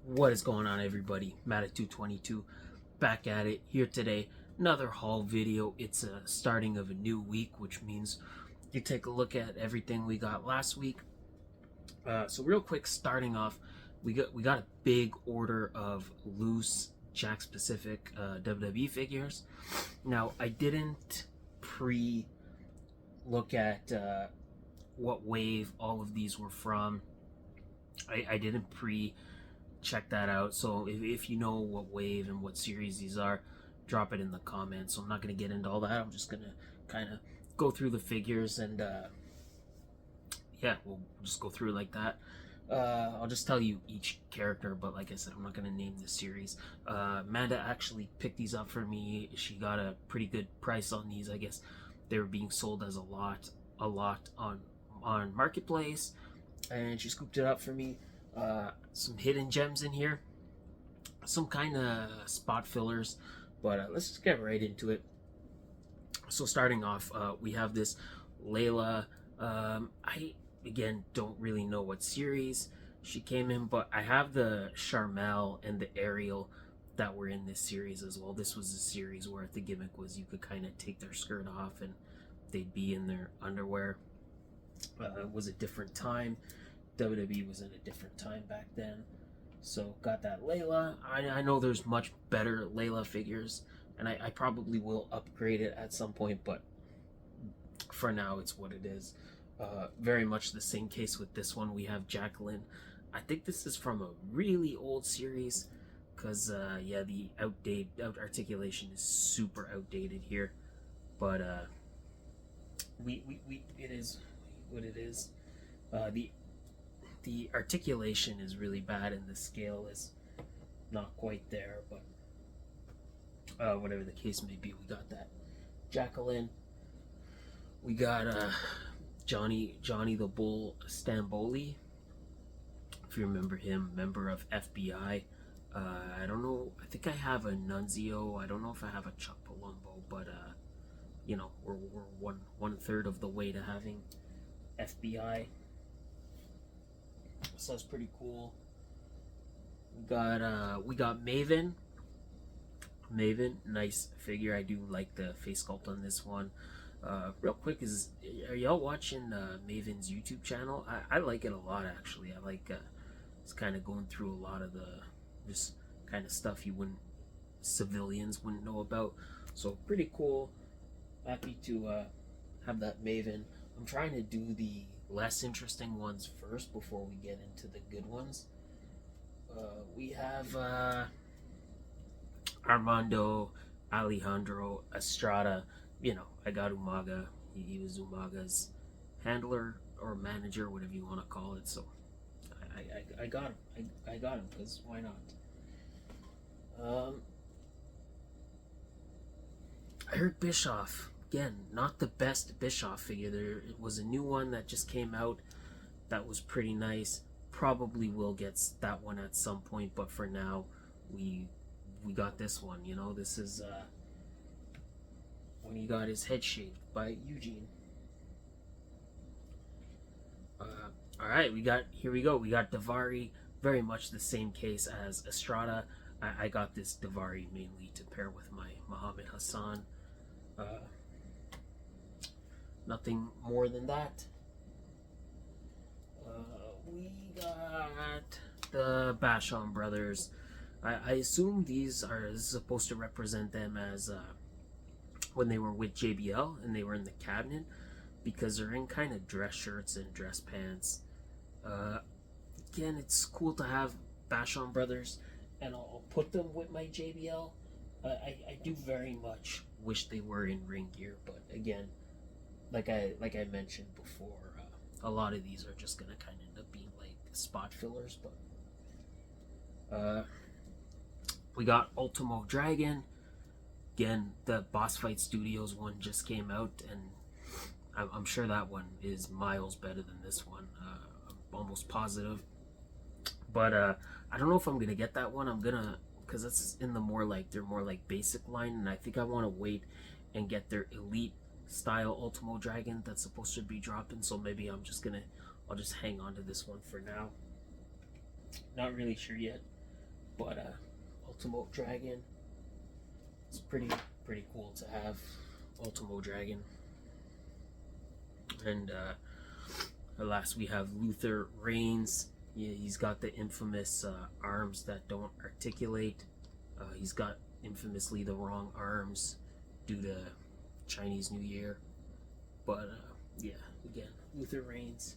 What is going on, everybody? Matt at 222 back at it here today. Another haul video. It's a starting of a new week, which means you take a look at everything we got last week. So real quick, starting off, we got a big order of loose Jakks Pacific WWE figures. Now I didn't pre look at what wave all of these were from. I didn't pre check that out. So if you know what wave and what series these are, drop it in the comments. So I'm not going to get into all that. I'm just going to kind of go through the figures and yeah, we'll just go through it like that. I'll just tell you each character, but like I said, I'm not going to name the series. Amanda actually picked these up for me. She got a pretty good price on these. I guess they were being sold as a lot on Marketplace, and she scooped it up for me. Some hidden gems in here, some kind of spot fillers, but let's just get right into it. So starting off, we have this Layla. I again don't really know what series she came in, but I have the Charmel and the Ariel that were in this series as well. This was a series where the gimmick was you could kind of take their skirt off and they'd be in their underwear. It was a different time. WWE was in a different time back then. So got that Layla. I know there's much better Layla figures, and I probably will upgrade it at some point, but for now it's what it is. Very much the same case with this one. We have Jacqueline. I think this is from a really old series, because yeah, the out articulation is super outdated here, but it is what it is. The articulation is really bad and the scale is not quite there, but whatever the case may be, we got that Jacqueline. We got Johnny the Bull Stamboli, if you remember him, member of FBI. I don't know, I think I have a Nunzio. I don't know if I have a Chuck Palumbo, but you know, we're one third of the way to having FBI. So that's pretty cool. We got Maven. Nice figure. I do like the face sculpt on this one. Real quick, are y'all watching Maven's YouTube channel? I like it a lot, actually. I like it's kind of going through a lot of the just kind of stuff civilians wouldn't know about. So pretty cool. Happy to have that Maven. I'm trying to do the less interesting ones first before we get into the good ones. We have Armando Alejandro Estrada. You know, I got Umaga. He was Umaga's handler or manager, whatever you want to call it. So I got him. I got him because why not? I heard Bischoff. Again, not the best Bischoff figure. There was a new one that just came out that was pretty nice. Probably will get that one at some point, but for now, we got this one. You know, this is when he got his head shaved by Eugene. All right, here we go. We got Davari. Very much the same case as Estrada. I got this Davari mainly to pair with my Muhammad Hassan. Nothing more than that. We got the Basham brothers. I assume these are supposed to represent them as when they were with JBL and they were in the cabinet, because they're in kind of dress shirts and dress pants. Again, it's cool to have Basham brothers, and I'll put them with my JBL. I do very much wish they were in ring gear, but again, like I mentioned before, a lot of these are just gonna kind of end up being like spot fillers. But we got Ultimo Dragon. Again, the Boss Fight Studios one just came out, and I'm sure that one is miles better than this one. I'm almost positive. But I don't know if I'm gonna get that one. I'm gonna, because that's in the more like basic line, and I think I want to wait and get their elite style Ultimo Dragon that's supposed to be dropping. So maybe I'll just hang on to this one for now. Not really sure yet. But Ultimo Dragon, it's pretty cool to have Ultimo Dragon. And last we have Luther Reigns. Yeah, he's got the infamous arms that don't articulate. He's got infamously the wrong arms due to Chinese New Year. But yeah, again, Luther Reigns,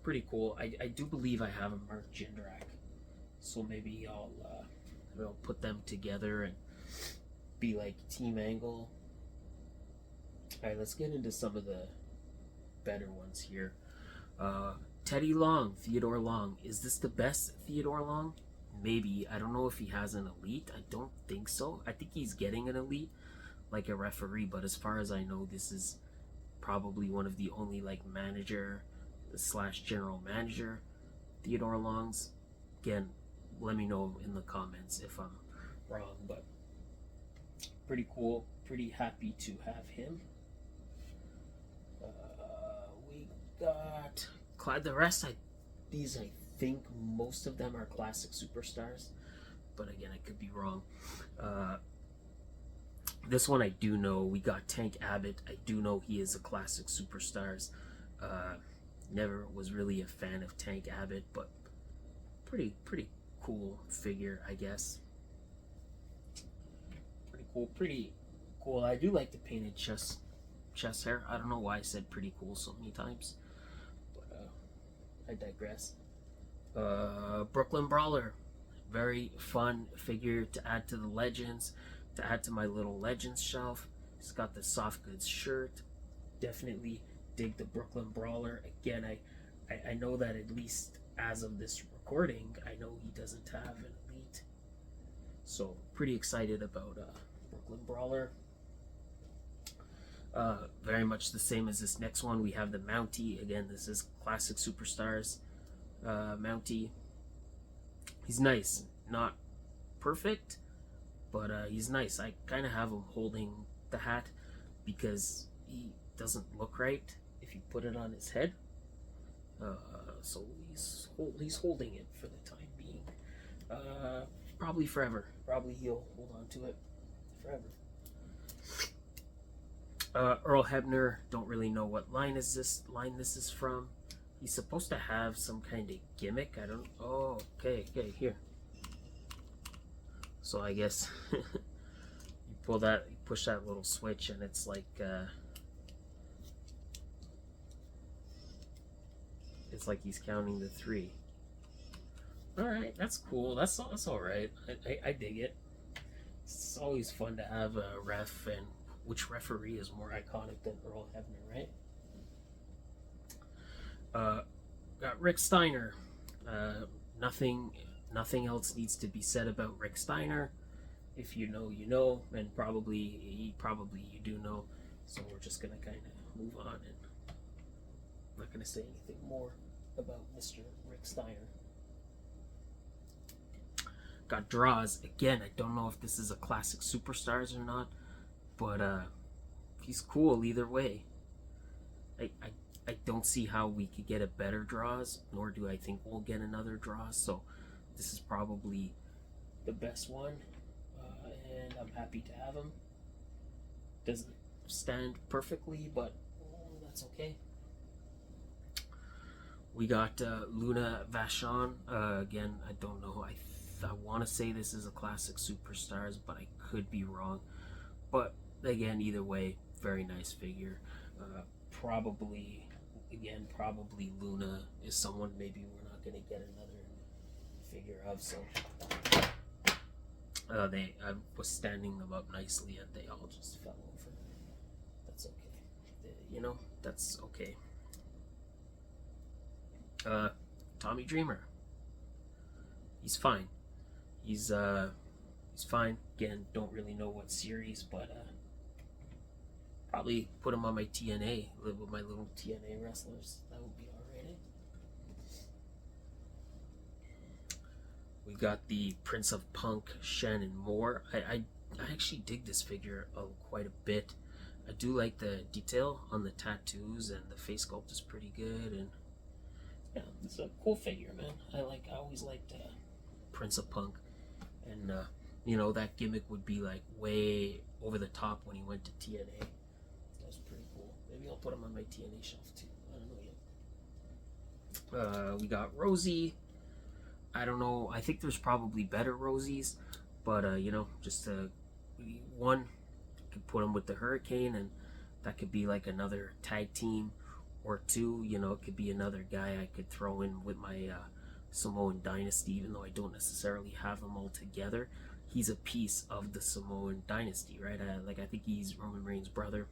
pretty cool. I do believe I have a Mark Jindrak, so maybe I'll put them together and be like Team Angle. Alright, let's get into some of the better ones here. Teddy Long, Theodore Long. Is this the best Theodore Long? Maybe. I don't know if he has an elite. I don't think so. I think he's getting an elite, like a referee, but as far as I know, this is probably one of the only like manager / general manager Theodore Longs. Again, let me know in the comments if I'm wrong, but pretty cool. Pretty happy to have him. We got the rest. I think most of them are classic superstars, but again, I could be wrong. This one I do know. We got Tank Abbott. I do know he is a classic superstars. Never was really a fan of Tank Abbott, but pretty cool figure, I guess. Pretty cool. I do like the painted chest hair. I don't know why I said pretty cool so many times, but I digress. Brooklyn Brawler, very fun figure to add to the Legends, to add to my little Legends shelf. He's got the soft goods shirt. Definitely dig the Brooklyn Brawler. Again, I know that at least as of this recording, I know he doesn't have an elite, so pretty excited about Brooklyn Brawler. Very much the same as this next one. We have the Mountie. Again, this is classic superstars. Mountie, he's nice, not perfect, but he's nice. I kind of have him holding the hat because he doesn't look right if you put it on his head. So he's holding it for the time being. Probably forever. Probably he'll hold on to it forever. Earl Hebner, don't really know what line this is from. He's supposed to have some kind of gimmick. I don't. Oh, okay, here. So I guess you push that little switch, and it's like he's counting the 3. All right, that's cool. That's all right. I dig it. It's always fun to have a ref, and which referee is more iconic than Earl Hebner, right? Got Rick Steiner. Nothing else needs to be said about Rick Steiner. If you know, you know, and probably you do know. So we're just gonna kind of move on, and I'm not gonna say anything more about Mr. Rick Steiner. Got Draws. Again, I don't know if this is a classic superstars or not, but he's cool either way. I don't see how we could get a better Draws, nor do I think we'll get another Draws, so this is probably the best one, and I'm happy to have him. Doesn't stand perfectly, but that's okay. We got Luna Vachon. Again, I don't know. I want to say this is a classic superstars, but I could be wrong. But again, either way, very nice figure. Probably Luna is someone maybe we're not going to get another figure of. So I was standing them up nicely, and they all just fell over. That's okay. That's okay. Tommy Dreamer. He's fine. He's fine. Again, don't really know what series, but probably put him on my TNA, live with my little TNA wrestlers. That would be alright. We got the Prince of Punk, Shannon Moore. I actually dig this figure quite a bit. I do like the detail on the tattoos, and the face sculpt is pretty good, and yeah, it's a cool figure, man. I always liked Prince of Punk. and you know, that gimmick would be like way over the top when he went to TNA. That was pretty cool. Maybe I'll put him on my TNA shelf too. I don't know yet. We got Rosie. I don't know. I think there's probably better Rosies, but you know, just one could put him with the Hurricane, and that could be like another tag team, or two. You know, it could be another guy I could throw in with my Samoan Dynasty, even though I don't necessarily have them all together. He's a piece of the Samoan Dynasty, right? I think he's Roman Reigns' brother.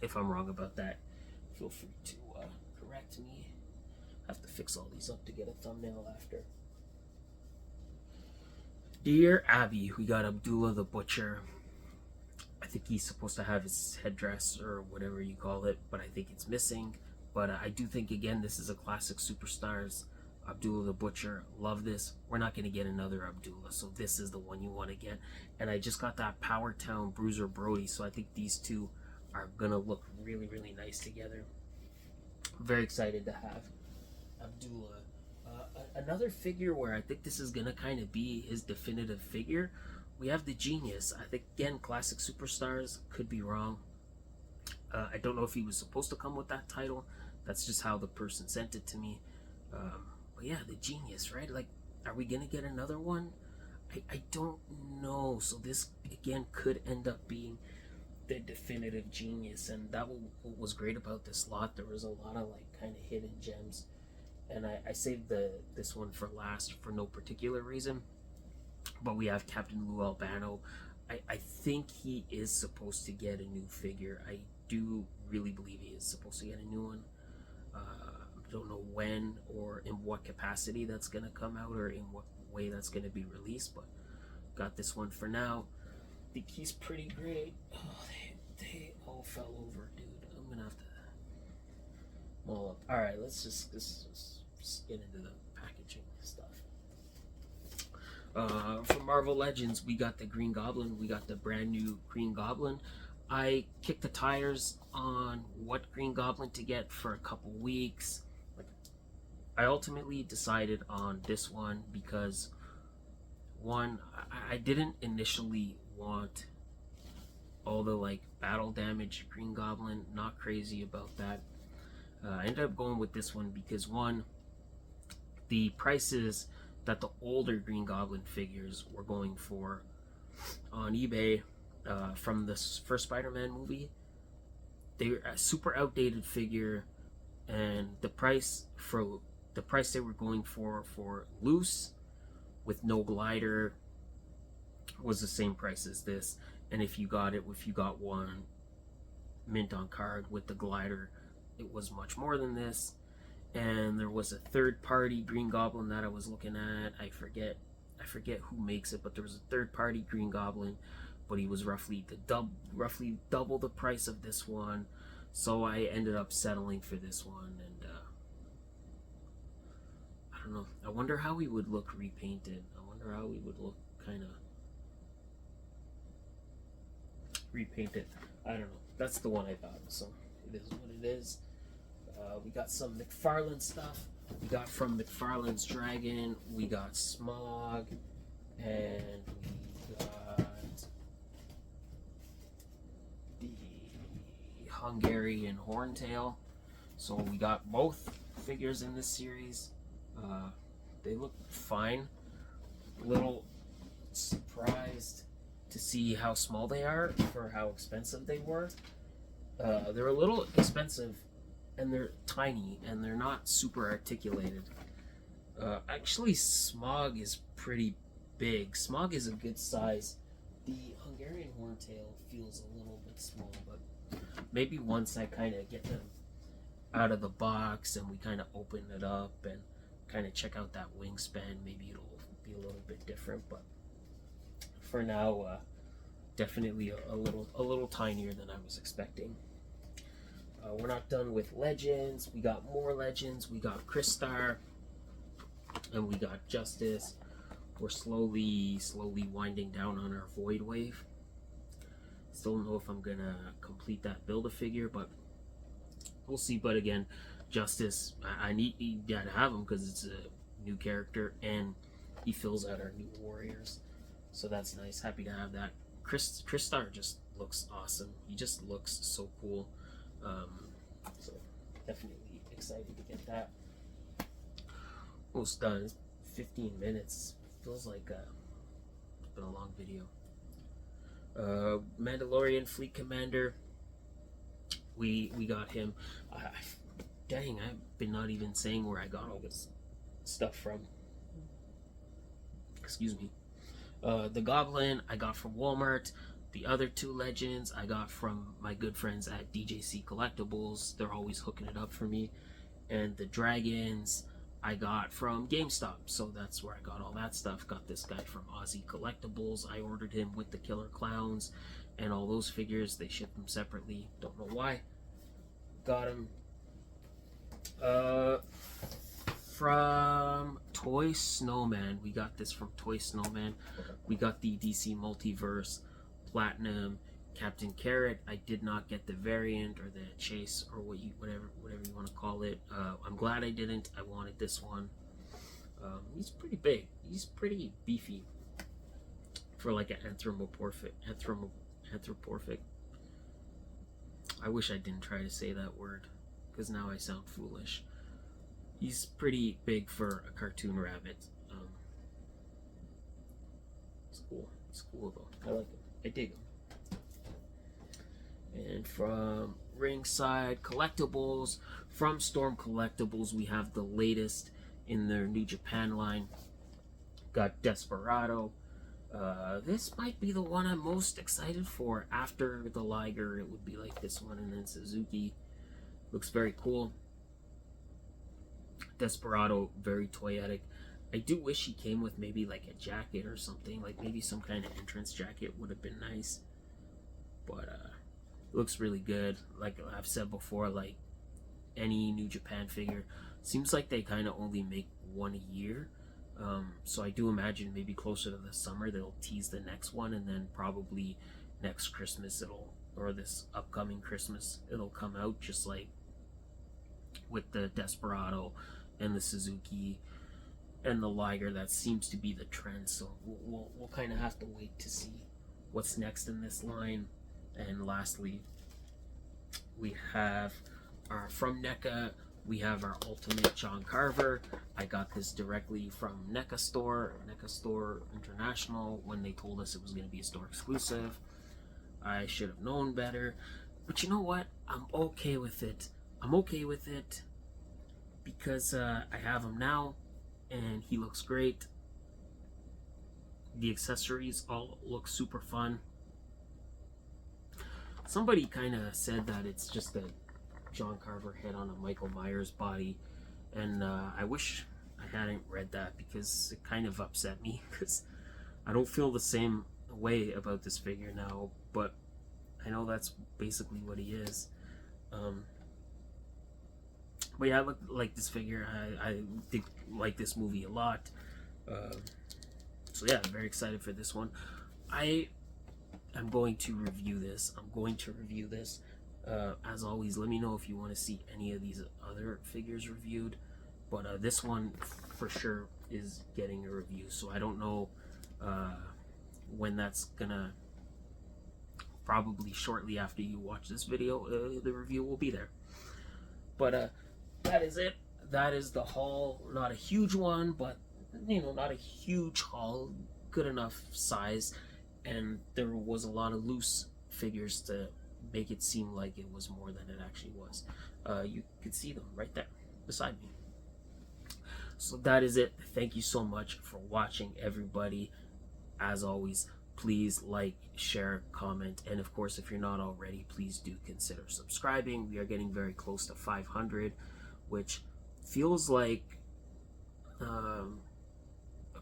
If I'm wrong about that, feel free to correct me. I have to fix all these up to get a thumbnail after. Dear Abby, we got Abdullah the Butcher. I think he's supposed to have his headdress or whatever you call it, but I think it's missing. But I do think, again, this is a classic Superstars. Abdullah the Butcher, love this. We're not going to get another Abdullah, so this is the one you want to get. And I just got that Power Town Bruiser Brody, so I think these two are going to look really, really nice together. I'm very excited to have Abdullah. Another figure where I think this is going to kind of be his definitive figure, we have the Genius. I think, again, classic Superstars, could be wrong. I don't know if he was supposed to come with that title. That's just how the person sent it to me. But yeah, the Genius, right? Like, are we going to get another one? I don't know. So this, again, could end up being the definitive Genius. And that was great about this lot. There was a lot of, like, kind of hidden gems. And I saved this one for last for no particular reason. But we have Captain Lou Albano. I think he is supposed to get a new figure. I do really believe he is supposed to get a new one. I don't know when or in what capacity that's going to come out or in what way that's going to be released, but got this one for now. I think he's pretty great. Oh, they all fell over, dude. I'm going to have to maul up. Alright, let's just get into the packaging stuff. From Marvel Legends, we got the Green Goblin. We got the brand new Green Goblin. I kicked the tires on what Green Goblin to get for a couple weeks. I ultimately decided on this one because, one, I didn't initially want all the like battle damage Green Goblin. Not crazy about that. I ended up going with this one because, one, the prices that the older Green Goblin figures were going for on eBay from the first Spider-Man movie, they're a super outdated figure, and the price they were going for loose with no glider was the same price as this. And if you got one mint on card with the glider, it was much more than this. And there was a third-party Green Goblin that I was looking at. I forget who makes it, but there was a third-party Green Goblin, but he was roughly double the price of this one. So I ended up settling for this one, and I don't know. I wonder how he would look repainted. I wonder how he would look kind of repainted. I don't know. That's the one I got. So it is what it is. We got some McFarlane stuff. We got from McFarlane's Dragon. We got Smog, and we got the Hungarian Horntail. So we got both figures in this series. They look fine. A little surprised to see how small they are for how expensive they were. They're a little expensive, and they're tiny, and they're not super articulated. Actually, Smog is pretty big. Smog is a good size. The Hungarian Horntail feels a little bit small, but maybe once I kind of get them out of the box and we kind of open it up and kind of check out that wingspan, maybe it'll be a little bit different. But for now, definitely a little tinier than I was expecting. We're not done with Legends. We got more Legends. We got Crystar, and we got Justice. We're slowly winding down on our Void Wave. Still don't know if I'm gonna complete that Build-A-Figure, but we'll see. But again, Justice, I need to have him because it's a new character, and he fills out our new warriors. So that's nice. Happy to have that. Chris Star just looks awesome. He just looks so cool. So definitely excited to get that. Almost done. It's 15 minutes. Feels like it's been a long video. Mandalorian Fleet Commander. We got him. Dang, I've been not even saying where I got all this stuff from. Excuse me. The Goblin I got from Walmart. The other two Legends I got from my good friends at DJC Collectibles. They're always hooking it up for me. And the Dragons I got from GameStop. So that's where I got all that stuff. Got this guy from Aussie Collectibles. I ordered him with the Killer Clowns and all those figures. They ship them separately. Don't know why. Got him. From Toy Snowman. We got this from Toy Snowman. We got the DC Multiverse Platinum Captain Carrot. I did not get the variant or the chase or whatever you want to call it. I'm glad I didn't. I wanted this one. He's pretty big. He's pretty beefy for like an anthropomorphic. I wish I didn't try to say that word because now I sound foolish. He's pretty big for a cartoon rabbit. It's cool. It's cool though. I like him. I dig him. And from Ringside Collectibles, from Storm Collectibles, we have the latest in their New Japan line. Got Desperado. This might be the one I'm most excited for. After the Liger, it would be like this one, and then Suzuki. Looks very cool. Desperado, very toyetic. I do wish he came with maybe like a jacket or something, like maybe some kind of entrance jacket would have been nice. But looks really good. Like I've said before, like any New Japan figure, seems like they kind of only make one a year. So I do imagine maybe closer to the summer they'll tease the next one, and then probably next Christmas or this upcoming Christmas it'll come out, just like with the Desperado and the Suzuki and the Liger. That seems to be the trend, so we'll kind of have to wait to see what's next in this line. And lastly, we have from NECA, we have our Ultimate John Carver. I got this directly from NECA Store International, when they told us it was going to be a store exclusive. I should have known better, but you know what? I'm okay with it. Because I have him now, and he looks great. The accessories all look super fun. Somebody kind of said that it's just a John Carver head on a Michael Myers body, and I wish I hadn't read that, because it kind of upset me, because I don't feel the same way about this figure now, but I know that's basically what he is. But yeah, I like this figure. I think like this movie a lot. So yeah, I'm very excited for this one. I'm going to review this. As always, let me know if you want to see any of these other figures reviewed. But this one for sure is getting a review. So I don't know when that's gonna. Probably shortly after you watch this video, the review will be there. But that is it. That is the haul. Not a huge one, but not a huge haul. Good enough size, and there was a lot of loose figures to make it seem like it was more than it actually was. You could see them right there beside me. So that is it. Thank you so much for watching, everybody. As always, please like, share, comment, and of course, if you're not already, please do consider subscribing. We are getting very close to 500, which feels like a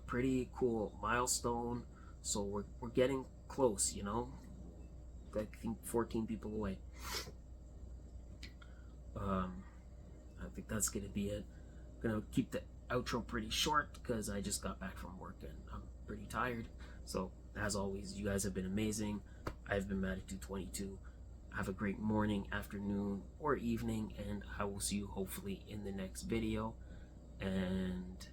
pretty cool milestone. So we're getting close, I think 14 people away. I think that's gonna be it. I'm gonna keep the outro pretty short because I just got back from work and I'm pretty tired. So as always, you guys have been amazing. I've been Matic222. Have a great morning, afternoon, or evening, and I will see you hopefully in the next video. And